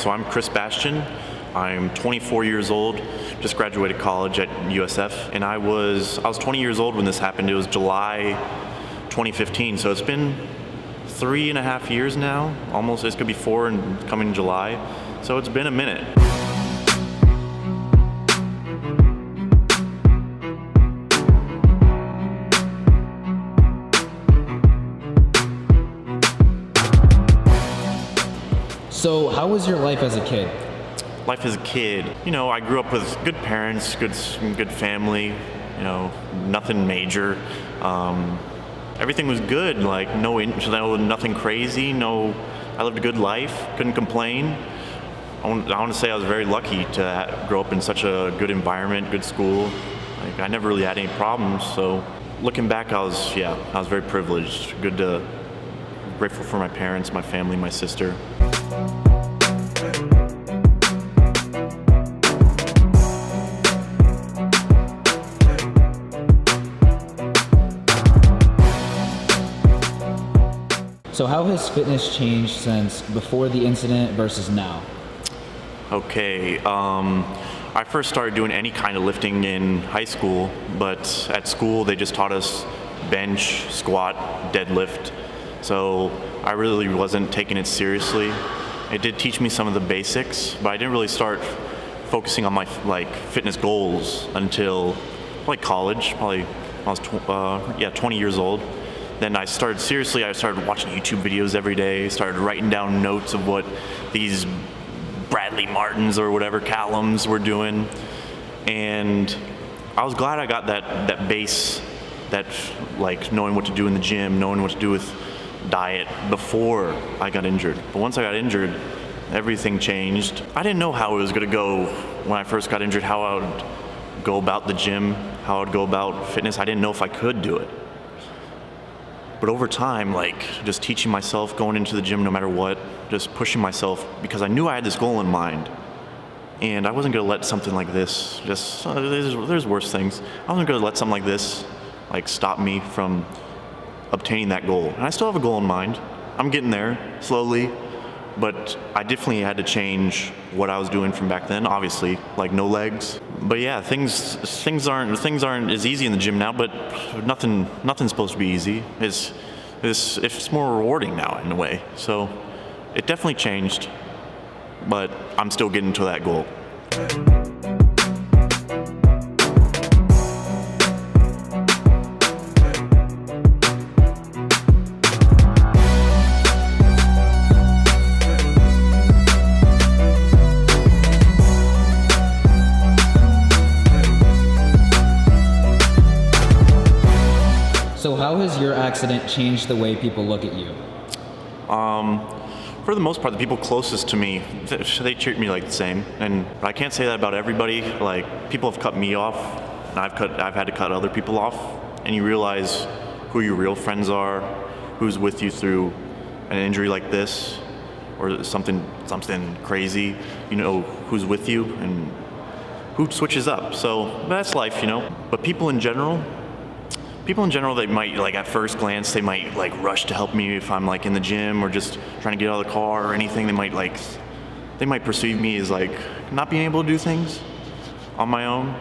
so I'm Bastien. I'm 24 years old, just graduated college at USF, and I was 20 years old when this happened. It was July 2015, so it's been 3.5 years now, almost. It's gonna be 4 and coming July, so it's been a minute. So how was your life as a kid? Life as a kid, I grew up with good parents, good family, nothing major. Everything was good, like nothing crazy. I lived a good life, couldn't complain. I want to say I was very lucky to grow up in such a good environment, good school. Like I never really had any problems. So looking back, I was very privileged. Grateful for my parents, my family, my sister. So how has fitness changed since before the incident versus now? Okay, I first started doing any kind of lifting in high school, but at school they just taught us bench, squat, deadlift. So I really wasn't taking it seriously. It did teach me some of the basics, but I didn't really start focusing on my fitness goals until college, probably when I was 20 years old. Then I started watching YouTube videos every day, started writing down notes of what these Bradley Martins or whatever Callums were doing. And I was glad I got that base, that knowing what to do in the gym, knowing what to do with diet before I got injured. But once I got injured, everything changed. I didn't know how it was gonna go when I first got injured, how I would go about the gym, how I would go about fitness. I didn't know if I could do it. But over time, just teaching myself, going into the gym no matter what, just pushing myself, because I knew I had this goal in mind. And I wasn't gonna let something like this, there's worse things. I wasn't gonna let something like this, stop me from obtaining that goal. And I still have a goal in mind. I'm getting there, slowly. But I definitely had to change what I was doing from back then, obviously, no legs. But yeah, things aren't as easy in the gym now, but nothing's supposed to be easy. It's more rewarding now in a way. So it definitely changed, but I'm still getting to that goal. So how has your accident changed the way people look at you? For the most part, the people closest to me, they treat me the same. And I can't say that about everybody. People have cut me off, and I've had to cut other people off. And you realize who your real friends are, who's with you through an injury like this, or something crazy. You know who's with you and who switches up. So that's life, But people in general, they might, at first glance, they might, rush to help me if I'm, in the gym or just trying to get out of the car or anything. They might perceive me as, not being able to do things on my own.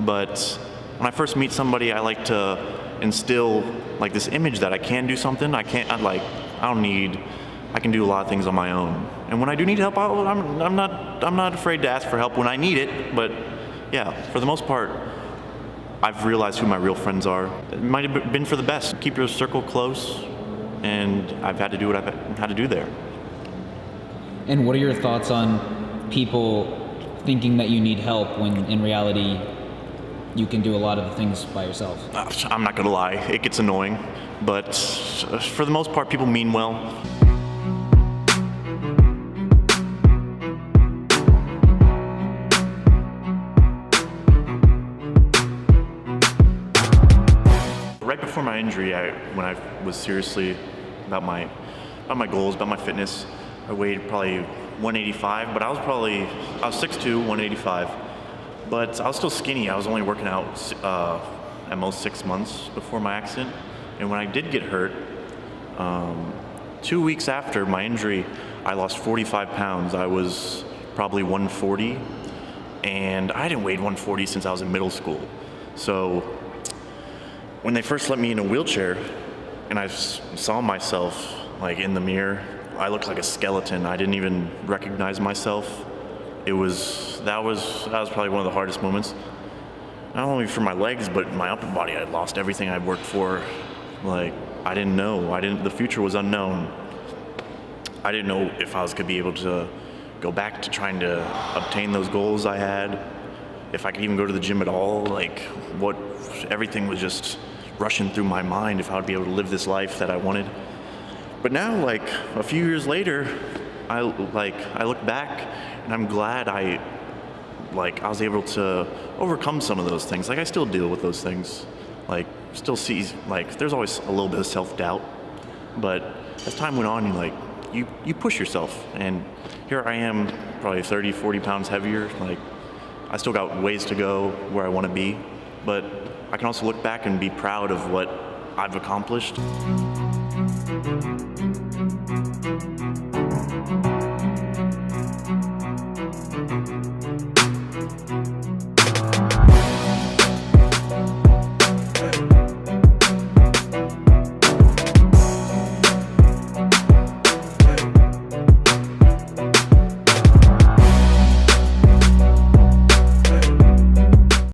But when I first meet somebody, I like to instill, this image that I can do something. I can do a lot of things on my own. And when I do need help, I'm not afraid to ask for help when I need it. But, yeah, for the most part, I've realized who my real friends are. It might have been for the best. Keep your circle close, and I've had to do what I've had to do there. And what are your thoughts on people thinking that you need help when in reality you can do a lot of the things by yourself? I'm not gonna lie, it gets annoying, but for the most part, people mean well. Right before my injury, when I was seriously about my goals, about my fitness, I weighed probably 185, but I was 6'2", 185, but I was still skinny. I was only working out at most 6 months before my accident, and when I did get hurt, 2 weeks after my injury, I lost 45 pounds. I was probably 140, and I hadn't weighed 140 since I was in middle school. So when they first let me in a wheelchair and I saw myself like in the mirror, I looked like a skeleton. I didn't even recognize myself. That was probably one of the hardest moments. Not only for my legs, but my upper body. I lost everything I'd worked for. Like, I didn't know. The future was unknown. I didn't know if I was going to be able to go back to trying to obtain those goals I had, if I could even go to the gym at all. Like, everything was just rushing through my mind, if I would be able to live this life that I wanted. But now, like, a few years later, I look back and I'm glad I was able to overcome some of those things. Like, I still deal with those things. Like, still see, like, there's always a little bit of self-doubt. But as time went on, you push yourself. And here I am, probably 30, 40 pounds heavier. Like, I still got ways to go where I want to be. But I can also look back and be proud of what I've accomplished.